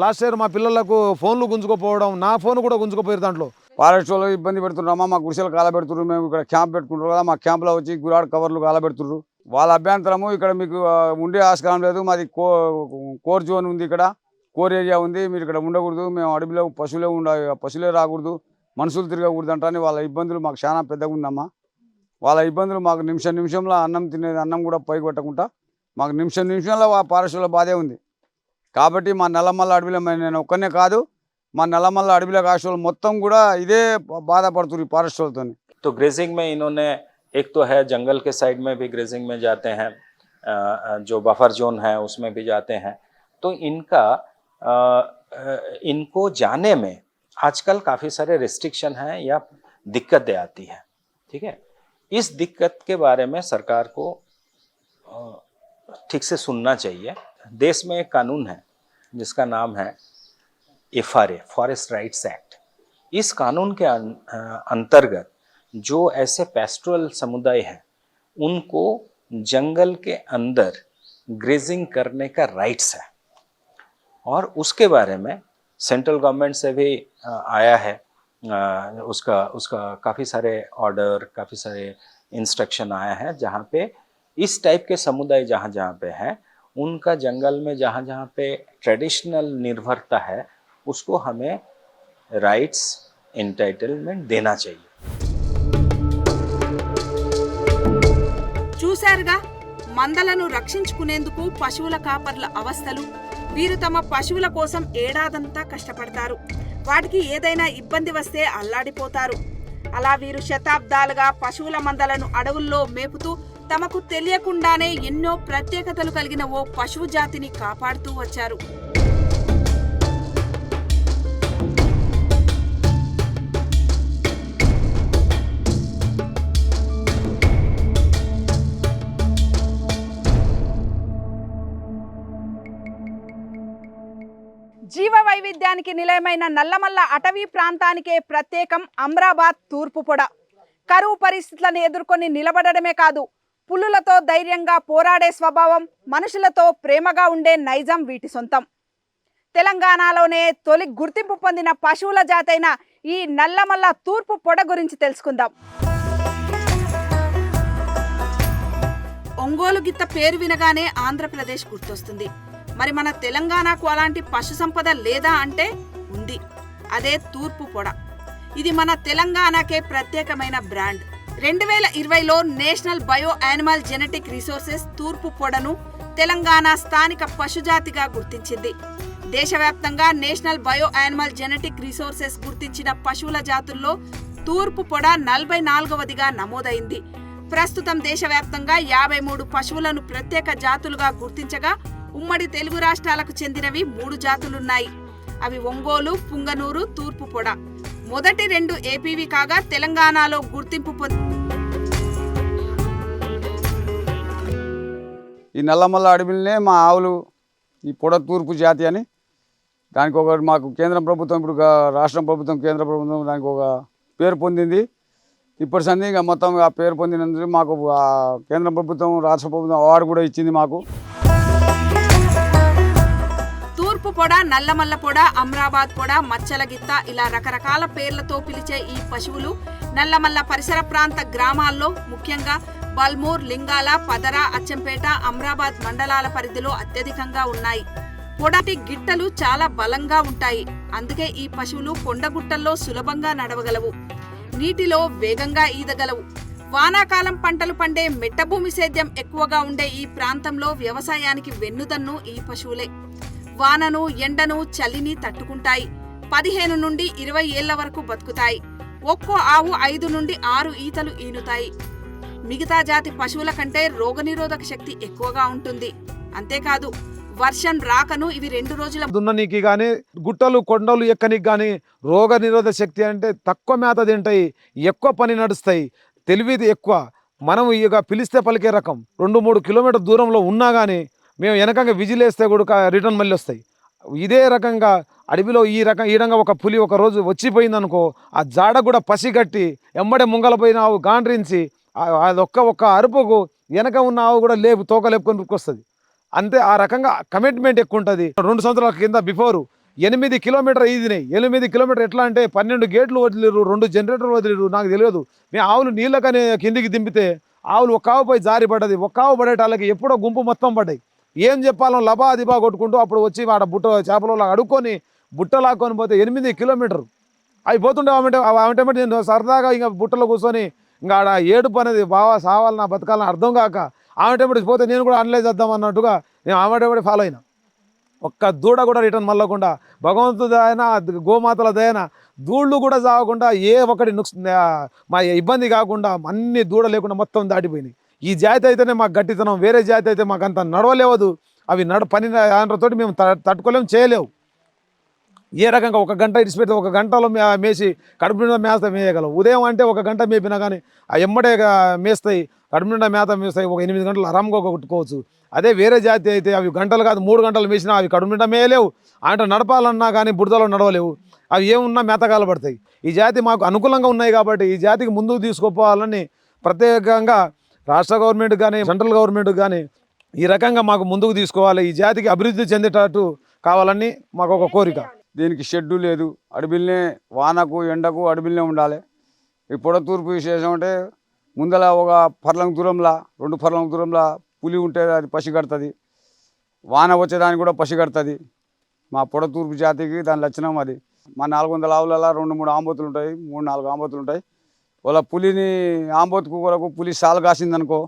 లాస్ట్ ఇయర్ మా పిల్లలకు ఫోన్లు గుంజుకోపోవడం, నా ఫోన్ కూడా గుంజుకోపోయారు. దాంట్లో ఫారెస్ట్ వాళ్ళు ఇబ్బంది పెడుతున్నామా, మా గుడిసెలు కాలబెడుతున్నారు, మేము ఇక్కడ క్యాంప్ పెట్టుకుంటారు కదా, మా క్యాంప్లో వచ్చి గురాడు కవర్లు కాలబెడుతున్నారు. వాళ్ళ అభ్యంతరము ఇక్కడ మీకు ఉండే ఆస్కారం లేదు, మాది కోర్ జోన్ ఉంది, ఇక్కడ కోర్ ఏరియా ఉంది, మీరు ఇక్కడ ఉండకూడదు, మేము అడవిలో పశువులే రాకూడదు, మనుషులు తిరగకూడదు అంటారని వాళ్ళ ఇబ్బందులు మాకు చాలా పెద్దగా ఉందమ్మా. వాళ్ళ ఇబ్బందులు మాకు నిమిషంలో అన్నం తినేది, అన్నం కూడా పైకి పెట్టకుండా మాకు నిమిషంలో ఆ ఫారెస్ట్లో బాధే ఉంది. కాబట్టి మా నల్లమల్ల అడవిలో నేను ఒక్కనే కాదు, మా నల్లమల్ల అడవిలో కాశోళ్ళు మొత్తం కూడా ఇదే బాధపడుతున్నారు ఈ ఫారెస్ట్ వాళ్ళతో. तो ग्रेजिंग में इन्होंने एक तो है जंगल के साइड में भी ग्रेजिंग में जाते हैं, जो बफर जोन है उसमें भी जाते हैं। तो इनको जाने में आजकल काफ़ी सारे रिस्ट्रिक्शन हैं या दिक्कतें आती हैं, ठीक है। इस दिक्कत के बारे में सरकार को ठीक से सुनना चाहिए। देश में एक कानून है जिसका नाम है FRA, फॉरेस्ट राइट्स एक्ट। इस कानून के अंतर्गत जो ऐसे पेस्ट्रल समुदाय हैं उनको जंगल के अंदर ग्रेजिंग करने का राइट्स है, और उसके बारे में सेंट्रल गवर्नमेंट से भी आया है, उसका काफ़ी सारे ऑर्डर, काफ़ी सारे इंस्ट्रक्शन आया है, जहाँ पे इस टाइप के समुदाय जहाँ पे हैं उनका जंगल में जहाँ पे ट्रेडिशनल निर्भरता है उसको हमें राइट्स एंटाइटलमेंट देना चाहिए। చూశారుగా మందలను రక్షించుకునేందుకు పశువుల కాపర్ల అవస్థలు. వీరు తమ పశువుల కోసం ఏడాదంతా కష్టపడతారు. వాటికి ఏదైనా ఇబ్బంది వస్తే అల్లాడిపోతారు. అలా వీరు శతాబ్దాలుగా పశువుల మందలను అడవుల్లో మేపుతూ తమకు తెలియకుండానే ఎన్నో ప్రత్యేకతలు కలిగిన ఓ పశువు జాతిని కాపాడుతూ వచ్చారు. జీవ వైవిధ్యానికి నిలయమైన నల్లమల్ల అటవీ ప్రాంతానికే ప్రత్యేకం అమ్రాబాద్ తూర్పు పొడ. కరువు పరిస్థితులను ఎదుర్కొని నిలబడడమే కాదు, పులులతో ధైర్యంగా పోరాడే స్వభావం, మనుషులతో ప్రేమగా ఉండే నైజం వీటి సొంతం. తెలంగాణలోనే తొలి గుర్తింపు పొందిన పశువుల జాతైన ఈ నల్లమల్ల తూర్పు పొడ గురించి తెలుసుకుందాం. ఒంగోలు గిత్త పేరు వినగానే ఆంధ్రప్రదేశ్ గుర్తొస్తుంది. మరి మన తెలంగాణకు అలాంటి పశు సంపద లేదా అంటే ఉంది. అదే తూర్పు పొడ. ఇది మన తెలంగాణకే ప్రత్యేకమైన బ్రాండ్. 2020లో national bio animal genetic resources తూర్పు పొడను తెలంగాణ స్థానిక పశుజాతిగా గుర్తించింది. దేశవ్యాప్తంగా national bio animal genetic resources గుర్తించిన పశువుల జాతుల్లో తూర్పు పొడ 44వదిగా నమోదైంది. ప్రస్తుతం దేశవ్యాప్తంగా 53 పశువులను ప్రత్యేక జాతులుగా గుర్తించగా ఉమ్మడి తెలుగు రాష్ట్రాలకు చెందినవి 3 జాతులున్నాయి. అవి ఒంగోలు, పుంగనూరు, తూర్పు పొడ. మొదటి 2 ఏపీవి కాగా తెలంగాణలో గుర్తింపు ఈ నల్లమల్ల అడవిలోనే మా ఆవులు ఈ పొడ తూర్పు జాతి అని దానికి ఒక మాకు కేంద్ర ప్రభుత్వం ఇప్పుడు రాష్ట్ర ప్రభుత్వం కేంద్ర ప్రభుత్వం దానికి ఒక పేరు పొందింది. ఇప్పటి సంది ఇక మొత్తం ఆ పేరు పొందినందుకు మాకు కేంద్ర ప్రభుత్వం రాష్ట్ర ప్రభుత్వం అవార్డు కూడా ఇచ్చింది మాకు. తూర్పు పొడ, నల్లమల్ల పొడ, అమ్రాబాద్ పొడ, మచ్చలగిత్త ఇలా రకరకాల పేర్లతో పిలిచే ఈ పశువులు నల్లమల్ల పరిసర ప్రాంత గ్రామాల్లో ముఖ్యంగా బల్మూర్, లింగాల, పదర, అచ్చంపేట, అమ్రాబాద్ మండలాల పరిధిలో అత్యధికంగా ఉన్నాయి. పొడటి గిట్టలు చాలా బలంగా ఉంటాయి. అందుకే ఈ పశువులు కొండగుట్టల్లో సులభంగా నడవగలవు, నీటిలో వేగంగా ఈదగలవు. వానాకాలం పంటలు పండే మెట్టభూమి సేద్యం ఎక్కువగా ఉండే ఈ ప్రాంతంలో వ్యవసాయానికి వెన్నుదన్ను ఈ పశువులే. వానను, ఎండను, చలిని తట్టుకుంటాయి. 15 నుండి 20 ఏళ్ల వరకు బతుకుతాయి. ఒక్కో ఆవు 5 నుండి 6 ఈతలు ఈనుతాయి. మిగతా జాతి పశువుల కంటే రోగనిరోధక శక్తి ఎక్కువగా ఉంటుంది. అంతేకాదు, వర్షం రాకను ఇవి 2 రోజుల దున్ననీకి కానీ గుట్టలు కొండలు ఎక్కనికి కానీ రోగ నిరోధక శక్తి అంటే తక్కువ మేత తింటాయి, ఎక్కువ పని నడుస్తాయి, తెలివిది ఎక్కువ. మనం ఇక పిలిస్తే పలికే రకం. 2-3 కిలోమీటర్ దూరంలో ఉన్నా కానీ మేము వెనకంగా విజిలేస్తే కూడా రిటర్న్ మళ్ళీ వస్తాయి. ఇదే రకంగా అడవిలో ఈ రకంగా ఒక పులి ఒక రోజు వచ్చిపోయిందనుకో, ఆ జాడ కూడా పసిగట్టి ఎమ్మడే ముంగలపోయిన ఆవు గాండ్రించి ఒక్క అరుపుకు వెనక ఉన్న ఆవు కూడా తోక లేపుకొని రుక్కొస్తుంది. అంతే. ఆ రకంగా కమిట్మెంట్ ఎక్కువ ఉంటుంది. 2 సంవత్సరాల కింద బిఫోర్ 8 కిలోమీటర్ ఈదినాయి. 8 కిలోమీటర్ ఎట్లా అంటే 12 గేట్లు వదిలేరు, 2 జనరేటర్లు వదిలేరు. నాకు తెలియదు. మేము ఆవులు నీళ్ళకనే కిందికి దింపితే ఆవులు ఒక్క ఆవు పోయి జారి పడ్డది. ఒక్క ఆవు పడేటాళ్ళకి ఎప్పుడో గుంపు మొత్తం పడ్డాయి. ఏం చెప్పాలో లబా దిబా కొట్టుకుంటూ అప్పుడు వచ్చి ఆడ చేపలలో అడుక్కొని బుట్ట లాక్కొని పోతే 8 కిలోమీటర్లు అవి పోతుండే. ఆమె నేను సరదాగా ఇంకా బుట్టలో కూర్చొని ఇంకా ఆడ ఏడుపు అనేది బావా సావాలన్నా బతకాలని అర్థం కాక ఆమె పోతే నేను కూడా అనలైజ్ చేద్దాం అన్నట్టుగా నేను ఆమె ఫాలో అయినా. ఒక్క దూడ కూడా రిటర్న్ మళ్ళకుండా భగవంతుడి దయన, గోమాతల దయన దూళ్ళు కూడా సాగకుండా ఏ ఒక్కటి మా ఇబ్బంది కాకుండా అన్ని దూడ లేకుండా మొత్తం దాటిపోయినాయి. ఈ జాతి అయితేనే మాకు గట్టితనం, వేరే జాతి అయితే మాకు అంత నడవలేవదు. అవి పని తోటి మేము తట్టుకోలేము, చేయలేవు. ఏ రకంగా 1 గంట ఇడిచిపెడితే 1 గంటలో మేసి కడుపు నిండా మేత మేయగలవు. ఉదయం అంటే 1 గంట మేపినా కానీ ఆ ఎమ్మడే మేస్తాయి, కడుపు నిండా మేత మేస్తాయి. 8 గంటలు ఆరాంగా కొట్టుకోవచ్చు. అదే వేరే జాతి అయితే అవి గంటలు కాదు 3 గంటలు మేసినా అవి కడుపు నిండా మేయలేవు. అంటే నడపాలన్నా కానీ బురదలో నడవలేవు. అవి ఏమున్నా మేతకాలు పడతాయి. ఈ జాతి మాకు అనుకూలంగా ఉన్నాయి కాబట్టి ఈ జాతికి ముందుకు తీసుకుపోవాలని ప్రత్యేకంగా రాష్ట్ర గవర్నమెంట్ కానీ సెంట్రల్ గవర్నమెంట్ కానీ ఈ రకంగా మాకు ముందుకు తీసుకోవాలి. ఈ జాతికి అభివృద్ధి చెందేటట్టు కావాలని మాకు ఒక కోరిక. దీనికి షెడ్డు లేదు. అడవిలోనే వానకు ఎండకు అడవిలోనే ఉండాలి. ఈ పొడ తూర్పు విశేషం అంటే ముందల ఒక పర్లంగ్ దూరంలో 2 పర్లంగ్ దూరంలో పులి ఉంటే అది పసిగడుతుంది. వాన వచ్చేదానికి కూడా పసిగడుతుంది. మా పొడ తూర్పు జాతికి దాని లక్షణం అది. మా 400 ఆవులలో 2-3 ఆంబోతులు ఉంటాయి, 3-4 ఆంబోతులు ఉంటాయి. వాళ్ళ పులిని ఆంబోతుకు కొరకు పులి సాలు కాసిందనుకో,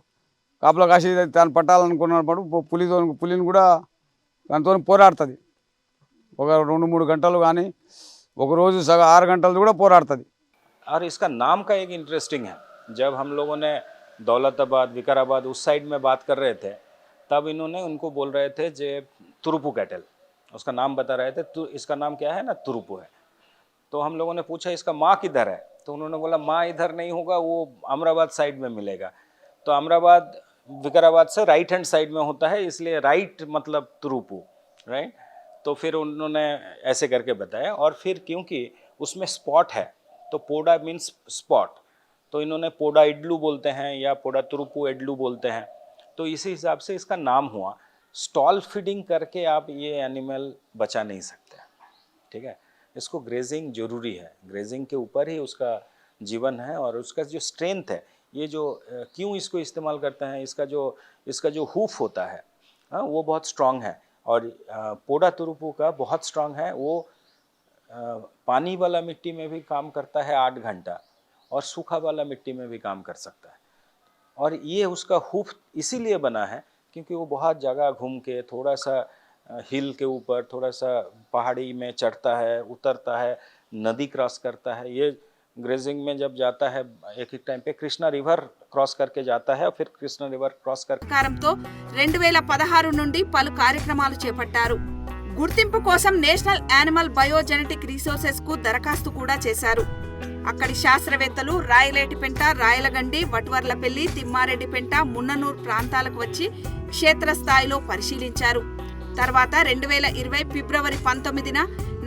కాపలా కాసి దాన్ని పట్టాలనుకున్నప్పుడు పులిని కూడా దాంతో పోరాడుతుంది. ఒక 2-3 గంటలు కానీ ఒక రోజు 6 గంటలు కూడా పోరాడుతుంది. और इसका नाम का एक इंटरेस्टिंग है. जब हम लोगों ने दौलताबाद, विकाराबाद उस साइड में बात कर रहे थे, तब इन्होंने उनको बोल रहे थे जे तुरुपु कैटल, उसका नाम बता रहे थे. इसका नाम क्या है ना, तुरुपु है. तो हम लोगों ने पूछा इसका माँ किधर है, तो उन्होंने बोला माँ इधर नहीं होगा, वो अमराबाद साइड में मिलेगा. तो अमराबाद विकाराबाद से राइट हैंड साइड में होता है, इसलिए राइट मतलब तुरुपु, राइट. तो फिर उन्होंने ऐसे करके बताया, और फिर क्योंकि उसमें स्पॉट है तो पोडा मीन्स स्पॉट, तो इन्होंने पोडा इडलू बोलते हैं या पोडा तुरुपु इडलू बोलते हैं, तो इसी हिसाब से इसका नाम हुआ। स्टॉल फीडिंग करके आप ये एनिमल बचा नहीं सकते, ठीक है। इसको ग्रेजिंग जरूरी है, ग्रेजिंग के ऊपर ही उसका जीवन है, और उसका जो स्ट्रेंथ है, ये जो क्यों इसको इस्तेमाल करते हैं, इसका जो हूफ होता है वो बहुत स्ट्रांग है, और पोडा तुरुपु का बहुत स्ट्रांग है। वो पानी वाला मिट्टी में भी काम करता है 8 घंटा, और सूखा वाला मिट्टी में भी काम कर सकता है। और ये उसका हूफ इसीलिए बना है क्योंकि वो बहुत जगह घूम के थोड़ा सा हिल के ऊपर, थोड़ा सा पहाड़ी में चढ़ता है, उतरता है, नदी क्रॉस करता है। ये ग्रेजिंग में जब जाता है एक टाइम पे कृष्णा रिवर क्रॉस करके जाता है, और फिर कृष्णा रिवर क्रॉस कर సహకారంతో 2016 నుండి పలు కార్యక్రమాలు చేపట్టారు. గుర్తింపు కోసం నేషనల్ యానిమల్ బయోజెనెటిక్ రిసోర్సెస్ కు దరఖాస్తు కూడా చేశారు. అక్కడి శాస్త్రవేత్తలు రాయలేటిపెంట, రాయలగండి, వట్వర్లపల్లి, తిమ్మారెడ్డిపెంట, మున్ననూరు ప్రాంతాలకు వచ్చి క్షేత్రస్థాయిలో పరిశీలించారు. తర్వాత 2020 ఫిబ్రవరి 19న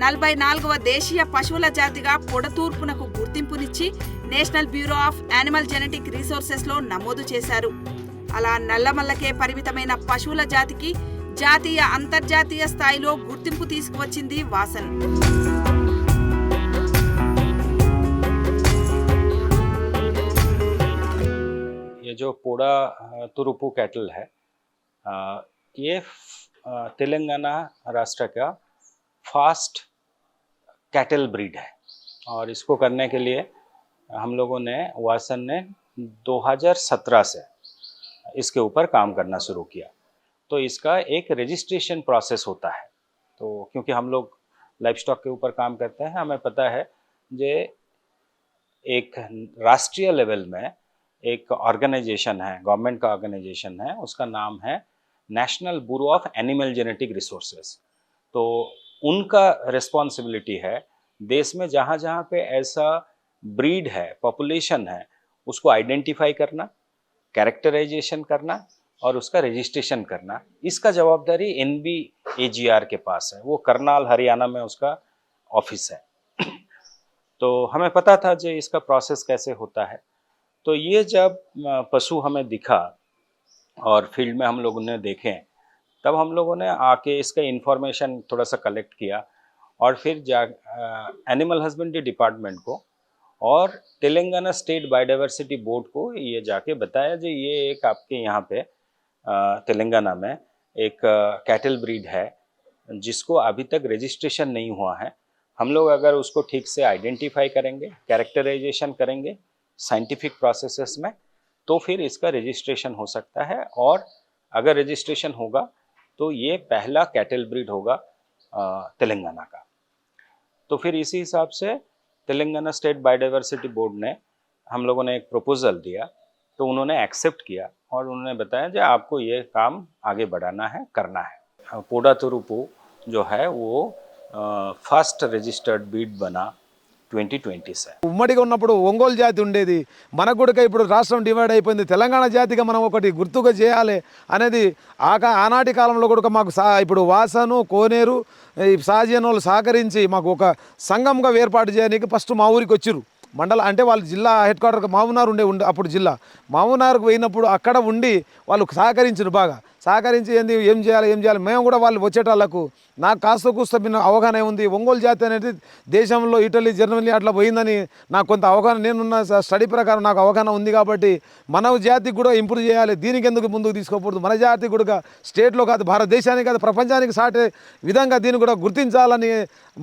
44వ దేశీయ పశువుల జాతిగా పొడతూర్పునకు గుర్తింపునిచ్చి national bureau of animal genetic రిసోర్సెస్లో నమోదు చేశారు. అలా నల్లమల్లకే పరిమితమైన పశువుల జాతికి జాతీయ, అంతర్జాతీయ స్థాయిలో గుర్తింపు తీసుకువచ్చింది వాసన్. ये जो पोडा तुरुपु कैटल है, ये तेलंगाना राष्ट्र का फास्ट कैटल ब्रीड है, और इसको करने के लिए हम लोगों ने, वासन ने 2017 से इसके ऊपर काम करना शुरू किया। तो इसका एक रजिस्ट्रेशन प्रोसेस होता है। तो क्योंकि हम लोग लाइफ स्टॉक के ऊपर काम करते हैं, हमें पता है जे एक राष्ट्रीय लेवल में एक ऑर्गेनाइजेशन है, गवर्नमेंट का ऑर्गेनाइजेशन है, उसका नाम है national bureau of animal genetic resources. तो उनका रिस्पॉन्सिबिलिटी है देश में जहाँ जहाँ पे ऐसा ब्रीड है, पॉपुलेशन है, उसको आइडेंटिफाई करना, कैरेक्टराइजेशन करना और उसका रजिस्ट्रेशन करना। इसका जवाबदारी NBAGR के पास है, वो करनाल हरियाणा में उसका ऑफिस है। तो हमें पता था जो इसका प्रोसेस कैसे होता है। तो ये जब पशु हमें दिखा और फील्ड में हम लोगों ने देखे, तब हम लोगों ने आके इसका इंफॉर्मेशन थोड़ा सा कलेक्ट किया, और फिर एनिमल हस्बेंड्री डिपार्टमेंट को और तेलंगाना स्टेट बायोडाइवर्सिटी बोर्ड को ये जाके बताया जो ये एक आपके यहाँ पे तेलंगाना में एक कैटल ब्रीड है जिसको अभी तक रजिस्ट्रेशन नहीं हुआ है। हम लोग अगर उसको ठीक से आइडेंटिफाई करेंगे, कैरेक्टराइजेशन करेंगे साइंटिफिक प्रोसेसेस में, तो फिर इसका रजिस्ट्रेशन हो सकता है। और अगर रजिस्ट्रेशन होगा तो ये पहला कैटल ब्रीड होगा तेलंगाना का। तो फिर इसी हिसाब से तेलंगाना स्टेट बायोडाइवर्सिटी बोर्ड ने, हम लोगों ने एक प्रपोजल दिया, तो उन्होंने एक्सेप्ट किया और उन्होंने बताया कि आपको ये काम आगे बढ़ाना है, करना है। पोडा तुरुपु जो है वो फर्स्ट रजिस्टर्ड ब्रीड बना 2020 से। ఉమ్మడిగా ఉన్నప్పుడు ఒంగోలు జాతి ఉండేది, మనకు కూడా ఇప్పుడు రాష్ట్రం డివైడ్ అయిపోయింది, తెలంగాణ జాతిగా మనం ఒకటి గుర్తుగా చేయాలి అనేది ఆనాటి కాలంలో కూడా మాకు ఇప్పుడు వాసను, కోనేరు, ఈ సాజియన్ వాళ్ళు సహకరించి మాకు ఒక సంఘంగా ఏర్పాటు చేయడానికి ఫస్ట్ మా ఊరికి వచ్చిర్రు. మండల అంటే వాళ్ళు జిల్లా హెడ్ క్వార్టర్ మామునార్ ఉండే అప్పుడు జిల్లా మామునార్కు పోయినప్పుడు అక్కడ ఉండి వాళ్ళు సహకరించారు, బాగా సహకరించి ఏం చేయాలి మేము కూడా వాళ్ళు వచ్చేటాళ్ళకు నాకు కాస్త కూస్త మీద అవగాహన ఉంది. ఒంగోలు జాతి అనేది దేశంలో ఇటలీ, జర్మనీ అట్లా పోయిందని నాకు కొంత అవగాహన, నేనున్న స్టడీ ప్రకారం నాకు అవగాహన ఉంది. కాబట్టి మన జాతికి కూడా ఇంప్రూవ్ చేయాలి, దీనికి ఎందుకు ముందుకు తీసుకోకూడదు, మన జాతి కూడా స్టేట్లో కాదు, భారతదేశానికి కాదు, ప్రపంచానికి సాటే విధంగా దీన్ని కూడా గుర్తించాలని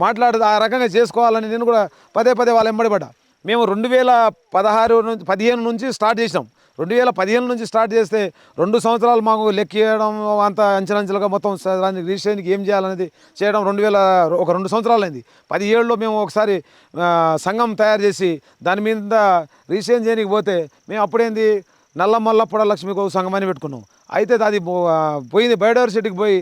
మాట్లాడి ఆ రకంగా చేసుకోవాలని నేను కూడా పదే వాళ్ళు వెంబడిపడ్డా. మేము 2015 నుంచి స్టార్ట్ చేసినాం. 2015 నుంచి స్టార్ట్ చేస్తే 2 సంవత్సరాలు మాకు లెక్కేయడం అంత అంచెలంచెలుగా మొత్తం దానికి రిజిస్ట్రేషన్కి ఏం చేయాలనేది చేయడం 2 సంవత్సరాలు అయింది. 17లో మేము ఒకసారి సంఘం తయారు చేసి దాని మీద రిజిస్ట్రేషన్ చేయడానికి పోతే మేము అప్పుడేంది నల్లమల్ల పొడలక్ష్మికి ఒక సంఘం అని పెట్టుకున్నాం. అయితే అది పోయింది బయోడైవర్సిటీకి పోయి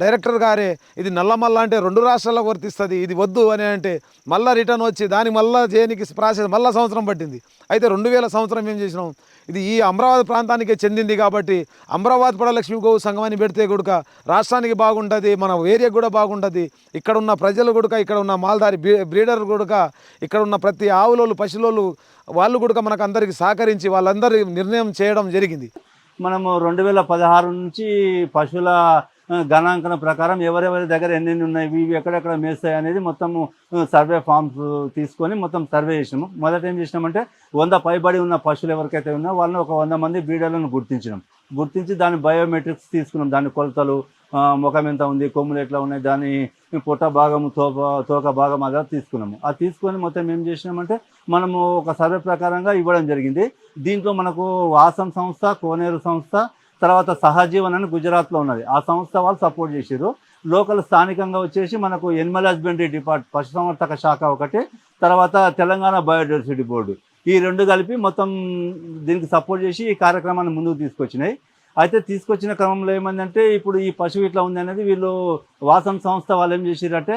డైరెక్టర్ గారే ఇది నల్లమల్ల అంటే 2 రాష్ట్రాలకు వర్తిస్తుంది, ఇది వద్దు అని అంటే మళ్ళీ రిటర్న్ వచ్చి దానికి మళ్ళీ చేయడానికి ప్రాసెస్ మళ్ళీ సంవత్సరం పట్టింది. అయితే 2000 సంవత్సరం ఏం చేసినాం, ఇది ఈ అమరావతి ప్రాంతానికి చెందింది కాబట్టి అమరావతి పొడలక్ష్మి గోవు సంఘం అని పెడితే కూడా రాష్ట్రానికి బాగుంటుంది, మన ఏరియాకి కూడా బాగుంటుంది. ఇక్కడ ఉన్న ప్రజలు కూడా, ఇక్కడ ఉన్న మాల్దారి బ్రీడర్ కూడా, ఇక్కడ ఉన్న ప్రతి ఆవులోళ్ళు పశువులోళ్ళు వాళ్ళు కూడా మనకు అందరికి సహకరించి వాళ్ళందరి నిర్ణయం చేయడం జరిగింది. మనము 2016 నుంచి పశువుల గణాంకన ప్రకారం ఎవరెవరి దగ్గర ఎన్నెన్ని ఉన్నాయి, ఇవి ఎక్కడెక్కడ మేస్తాయి అనేది మొత్తము సర్వే ఫామ్స్ తీసుకొని మొత్తం సర్వే చేసినాము. మొదట ఏం చేసినామంటే 100 పైబడి ఉన్న పశువులు ఎవరికైతే ఉన్నాయో వాళ్ళని ఒక 100 మంది బ్రీడర్లను గుర్తించి దాని బయోమెట్రిక్స్ తీసుకున్నాం. దాని కొలతలు, ముఖం ఎంత ఉంది, కొమ్ములు ఎట్లా ఉన్నాయి, దాని పొట్ట భాగము, తోక భాగం అలా తీసుకున్నాము. అది తీసుకొని మొత్తం ఏం చేసినామంటే మనము ఒక సర్వే ప్రకారంగా ఇవ్వడం జరిగింది. దీంట్లో మనకు వాసం సంస్థ, కోనేరు సంస్థ, తర్వాత సహజీవన్ అని గుజరాత్లో ఉన్నది, ఆ సంస్థ వాళ్ళు సపోర్ట్ చేసారు. లోకల్ స్థానికంగా వచ్చేసి మనకు ఎనిమల్ హస్బెండరీ డిపార్ట్మెంట్, పశుసంవర్ధక శాఖ ఒకటి, తర్వాత తెలంగాణ బయోడైవర్సిటీ బోర్డు, ఈ రెండు కలిపి మొత్తం దీనికి సపోర్ట్ చేసి ఈ కార్యక్రమాన్ని ముందుకు తీసుకొచ్చినాయి. అయితే తీసుకొచ్చిన క్రమంలో ఏమైందంటే ఇప్పుడు ఈ పశువు ఇట్లా ఉంది అనేది వీళ్ళు వాసన్ సంస్థ వాళ్ళు ఏం చేసిరంటే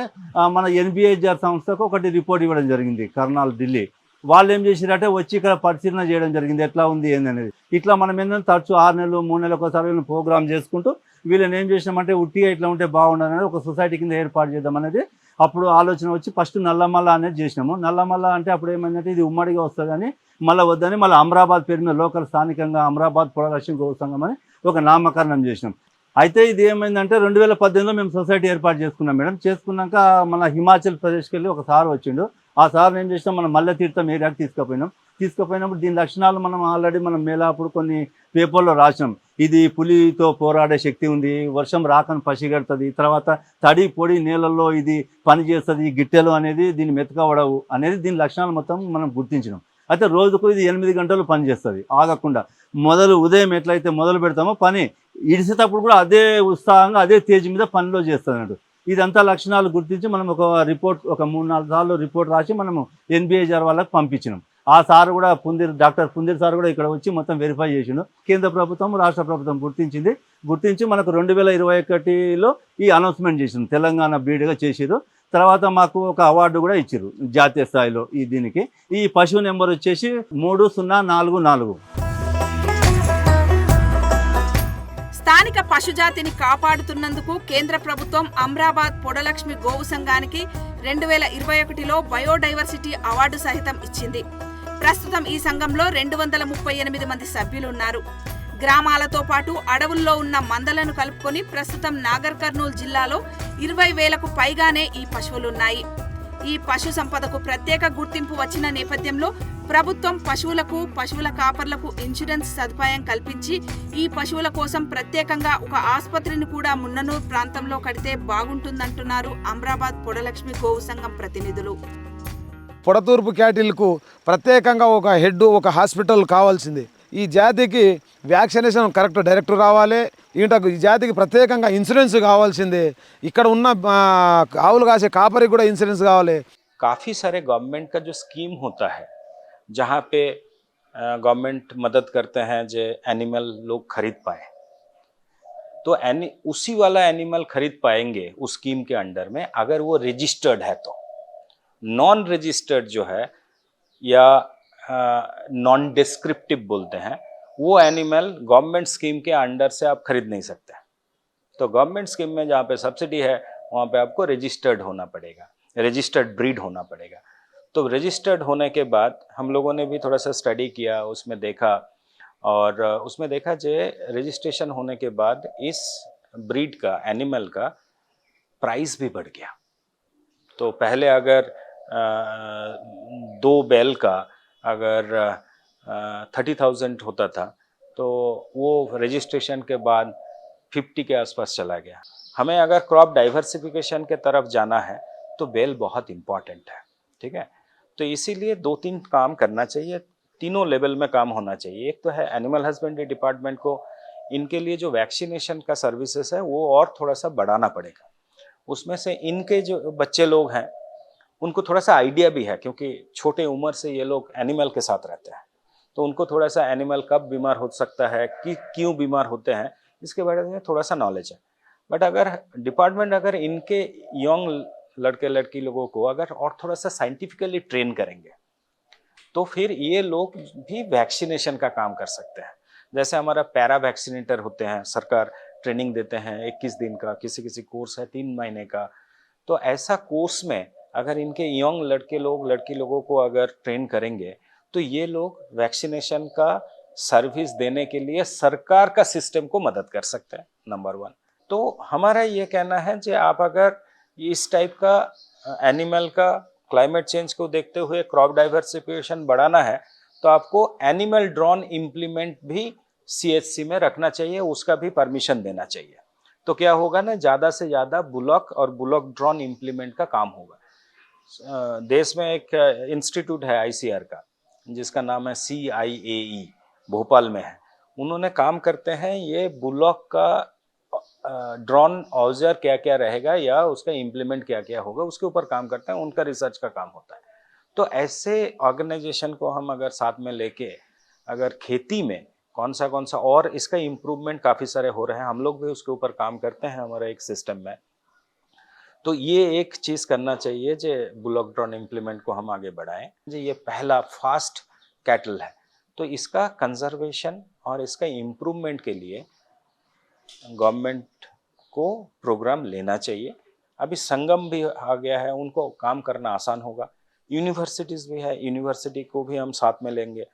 మన NBHR సంస్థకు ఒకటి రిపోర్ట్ ఇవ్వడం జరిగింది, కర్నాల్, ఢిల్లీ. వాళ్ళు ఏం చేసిరంటే వచ్చి ఇక్కడ పరిశీలన చేయడం జరిగింది, ఎట్లా ఉంది ఏందనేది. ఇట్లా మనం ఏంటంటే తరచు 6 నెలలు 3 నెలలకు ఒకసారి వీళ్ళని ప్రోగ్రామ్ చేసుకుంటూ వీళ్ళని ఏం చేసినామంటే ఉట్టిగా ఇట్లా ఉంటే బాగుండదు అనేది ఒక సొసైటీ కింద ఏర్పాటు చేద్దాం అనేది అప్పుడు ఆలోచన వచ్చి ఫస్ట్ నల్లమల్ల అనేది చేసినాము. నల్లమల్ల అంటే అప్పుడు ఏమైందంటే ఇది ఉమ్మడిగా వస్తుంది అని మళ్ళీ వద్దని మళ్ళీ అమరాబాద్ పేరు మీద లోకల్ స్థానికంగా అమరాబాద్ పొడలక్ష్మి గోవు సంఘం అని ఒక నామకరణం చేసినాం. అయితే ఇది ఏమైందంటే 2018లో మేము సొసైటీ ఏర్పాటు చేసుకున్నాం మేడం. చేసుకున్నాక మన హిమాచల్ ప్రదేశ్కి వెళ్ళి ఒక సార్ వచ్చిండు. ఆ సార్ని ఏం చేసినాం, మనం మల్లె తీర్థం ఏరియాకి తీసుకుపోయినప్పుడు దీని లక్షణాలు మనం ఆల్రెడీ మనం మేలాప్పుడు కొన్ని పేపర్లో రాసినాం. ఇది పులితో పోరాడే శక్తి ఉంది, వర్షం రాకని పసిగడుతుంది, తర్వాత తడి పొడి నేలల్లో ఇది పని చేస్తుంది, గిట్టెలు అనేది దీన్ని మెతకవడవు అనేది దీని లక్షణాలు మొత్తం మనం గుర్తించినాం. అయితే రోజుకు ఇది 8 గంటలు పని చేస్తుంది ఆగకుండా. ఉదయం ఎట్లయితే మొదలు పెడతామో పని ఇడిసేటప్పుడు కూడా అదే ఉత్సాహంగా అదే తేజ్ మీద పనిలో చేస్తుంది అన్నట్టు. ఇదంతా లక్షణాలు గుర్తించి మనం ఒక రిపోర్ట్ ఒక 3-4 సార్లు రిపోర్ట్ రాసి మనము NBHR వాళ్ళకి పంపించినాం. ఆ సార్ కూడా డాక్టర్ పుందిర్ సార్ కూడా ఇక్కడ వచ్చి మొత్తం వెరిఫై చేసిండు. కేంద్ర ప్రభుత్వం, రాష్ట్ర ప్రభుత్వం గుర్తించి మనకు 2021లో ఈ అనౌన్స్మెంట్ చేసిండు, తెలంగాణ బ్రీడ్గా చేసిరు. తర్వాత మాకు ఒక అవార్డు కూడా ఇచ్చారు జాతీయ స్థాయిలో. దీనికి ఈ పశువు నెంబర్ వచ్చేసి 3044. స్థానిక పశుజాతిని కాపాడుతున్నందుకు కేంద్ర ప్రభుత్వం అమరాబాద్ పొడలక్ష్మి గోవు సంఘానికి 2021లో బయోడైవర్సిటీ అవార్డు సహితం ఇచ్చింది. ప్రస్తుతం ఈ సంఘంలో 238 మంది సభ్యులున్నారు. గ్రామాలతో పాటు అడవుల్లో ఉన్న మందలను కలుపుకొని ప్రస్తుతం నాగర్ కర్నూలు జిల్లాలో 20,000కు పైగానే ఈ పశువులున్నాయి. ఈ పశు సంపదకు ప్రత్యేక గుర్తింపు వచ్చిన నేపథ్యంలో ప్రభుత్వం పశువుల కాపర్లకు ఇన్సూరెన్స్ సదుపాయం కల్పించి ఈ పశువుల కోసం ప్రత్యేకంగా ఒక ఆసుపత్రిని కూడా మున్ననూరు ప్రాంతంలో కడితే బాగుంటుందంటున్నారు అమరాబాద్ పొడలక్ష్మి గోవు సంఘం ప్రతినిధులు. పొడతూర్పు క్యాటిల్కు ప్రత్యేకంగా ఒక హెడ్, ఒక హాస్పిటల్ కావాల్సింది. ఈ జాతికి వ్యాక్సినేషన్ కరెక్ట్ డైరెక్ట్ రావాలి. ఈ జాతికి ప్రత్యేకంగా ఇన్సూరెన్స్ కావాల్సిందే. ఇక్కడ ఉన్న ఆవులు కాసే కాపరికి కూడా ఇన్సూరెన్స్ కావాలి. काफ़ी सारे गवर्नमेंट का जो स्कीम होता है जहाँ पे गवर्नमेंट मदद करते हैं जो एनिमल लोग खरीद पाए, तो उसी वाला एनिमल खरीद पाएंगे उस स्कीम के अंडर में अगर वो रजिस्टर्ड है। तो नॉन रजिस्टर्ड जो है या नॉन डिस्क्रिप्टिव बोलते हैं, वो एनिमल गवर्नमेंट स्कीम के अंडर से आप खरीद नहीं सकते। तो गवर्नमेंट स्कीम में जहाँ पे सब्सिडी है वहाँ पे आपको रजिस्टर्ड होना पड़ेगा, रजिस्टर्ड ब्रीड होना पड़ेगा। तो रजिस्टर्ड होने के बाद हम लोगों ने भी थोड़ा सा स्टडी किया, उसमें देखा जो रजिस्ट्रेशन होने के बाद इस ब्रीड का एनिमल का प्राइस भी बढ़ गया। तो पहले अगर 2 बैल का अगर 30,000 होता था तो वो रजिस्ट्रेशन के बाद 50 के आसपास चला गया। हमें अगर क्रॉप डाइवर्सिफिकेशन के तरफ जाना है तो बैल बहुत इम्पॉर्टेंट है, ठीक है। तो इसीलिए 2-3 काम करना चाहिए, तीनों लेवल में काम होना चाहिए। एक तो है एनिमल हस्बेंड्री डिपार्टमेंट को इनके लिए जो वैक्सीनेशन का सर्विसेज है वो और थोड़ा सा बढ़ाना पड़ेगा। उसमें से इनके जो बच्चे लोग हैं उनको थोड़ा सा आइडिया भी है, क्योंकि छोटे उम्र से ये लोग एनिमल के साथ रहते हैं, तो उनको थोड़ा सा एनिमल कब बीमार हो सकता है, कि क्यों बीमार होते हैं, इसके बारे में थोड़ा सा नॉलेज है। बट अगर डिपार्टमेंट अगर इनके यंग लड़के लड़की लोगों को अगर और थोड़ा सा साइंटिफिकली ट्रेन करेंगे तो फिर ये लोग भी वैक्सीनेशन का काम कर सकते हैं। जैसे हमारा पैरा वैक्सीनेटर होते हैं, सरकार ट्रेनिंग देते हैं 21 दिन का, किसी किसी कोर्स है 3 महीने का। तो ऐसा कोर्स में अगर इनके यंग लड़की लोगों को अगर ट्रेन करेंगे तो ये लोग वैक्सीनेशन का सर्विस देने के लिए सरकार का सिस्टम को मदद कर सकते हैं, नंबर 1। तो हमारा ये कहना है कि आप अगर इस टाइप का एनिमल का क्लाइमेट चेंज को देखते हुए क्रॉप डाइवर्सिफिकेशन बढ़ाना है तो आपको एनिमल ड्रोन इम्प्लीमेंट भी CHC में रखना चाहिए, उसका भी परमिशन देना चाहिए। तो क्या होगा ना, ज़्यादा से ज़्यादा बुलॉक और बुलॉक ड्रोन इम्प्लीमेंट का काम होगा। देश में एक इंस्टीट्यूट है ICR का जिसका नाम है CIAE, भोपाल में है। उन्होंने काम करते हैं ये बुलॉक का ड्रोन औजार क्या क्या रहेगा या उसका इम्प्लीमेंट क्या क्या होगा उसके ऊपर काम करते हैं, उनका रिसर्च का काम होता है। तो ऐसे ऑर्गेनाइजेशन को हम अगर साथ में लेके अगर खेती में कौन सा और इसका इम्प्रूवमेंट काफ़ी सारे हो रहे हैं, हम लोग भी उसके ऊपर काम करते हैं हमारा एक सिस्टम में। तो ये एक चीज़ करना चाहिए जो बुलॉक ड्रोन इम्प्लीमेंट को हम आगे बढ़ाएं। जो ये पहला फास्ट कैटल है तो इसका कंजर्वेशन और इसका इम्प्रूवमेंट के लिए गवर्नमेंट को प्रोग्राम लेना चाहिए। अभी संगम भी आ गया है, उनको काम करना आसान होगा। यूनिवर्सिटीज़ भी है, यूनिवर्सिटी को भी हम साथ में लेंगे।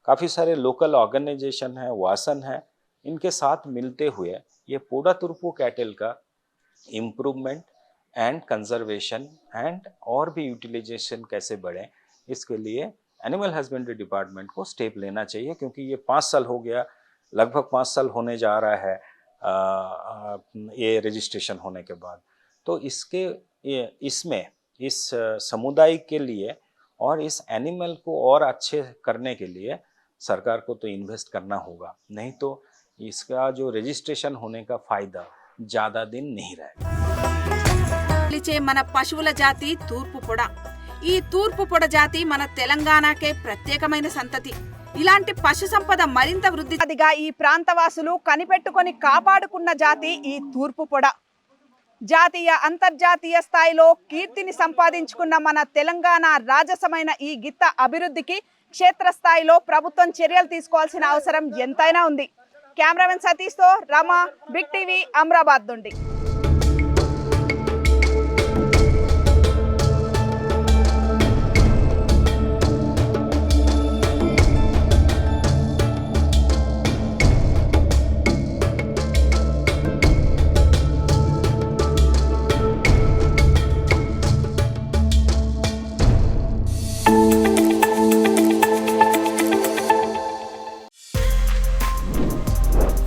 काफ़ी सारे लोकल ऑर्गेनाइजेशन है, वासन है, इनके साथ मिलते हुए ये पोडा तुर्पू कैटल का इम्प्रूवमेंट एंड कंजर्वेशन एंड और भी यूटिलाइजेशन कैसे बढ़े, इसके लिए एनिमल हस्बेंड्री डिपार्टमेंट को स्टेप लेना चाहिए। क्योंकि ये 5 साल हो गया, लगभग 5 साल होने जा रहा है ये रजिस्ट्रेशन होने के बाद। तो इसमें इस समुदाय के लिए और इस एनिमल को और अच्छे करने के लिए सरकार को तो इन्वेस्ट करना होगा, नहीं तो इसका जो रजिस्ट्रेशन होने का फायदा ज़्यादा दिन नहीं रहेगा। పిలిచే మన పశువుల జాతి తూర్పు పొడ. ఈ తూర్పు పొడ జాతి మన తెలంగాణకే ప్రత్యేకమైన సంతతి. ఇలాంటి పశు సంపద మరింత వృద్ధిగా ఈ ప్రాంతవాసులు కనిపెట్టుకొని కాపాడుకున్న జాతి ఈ తూర్పు పొడ. జాతీయ అంతర్జాతీయ స్థాయిలో కీర్తిని సంపాదించుకున్న మన తెలంగాణ రాజసమైన ఈ గిత్త అభివృద్ధికి క్షేత్రస్థాయిలో ప్రభుత్వం చర్యలు తీసుకోవాల్సిన అవసరం ఎంతైనా ఉంది. కెమెరామెన్ సతీష్తో రమ, బిగ్ టీవీ, అమ్రాబాద్ నుండి.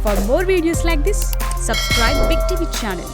For more videos like this, subscribe Big TV channel.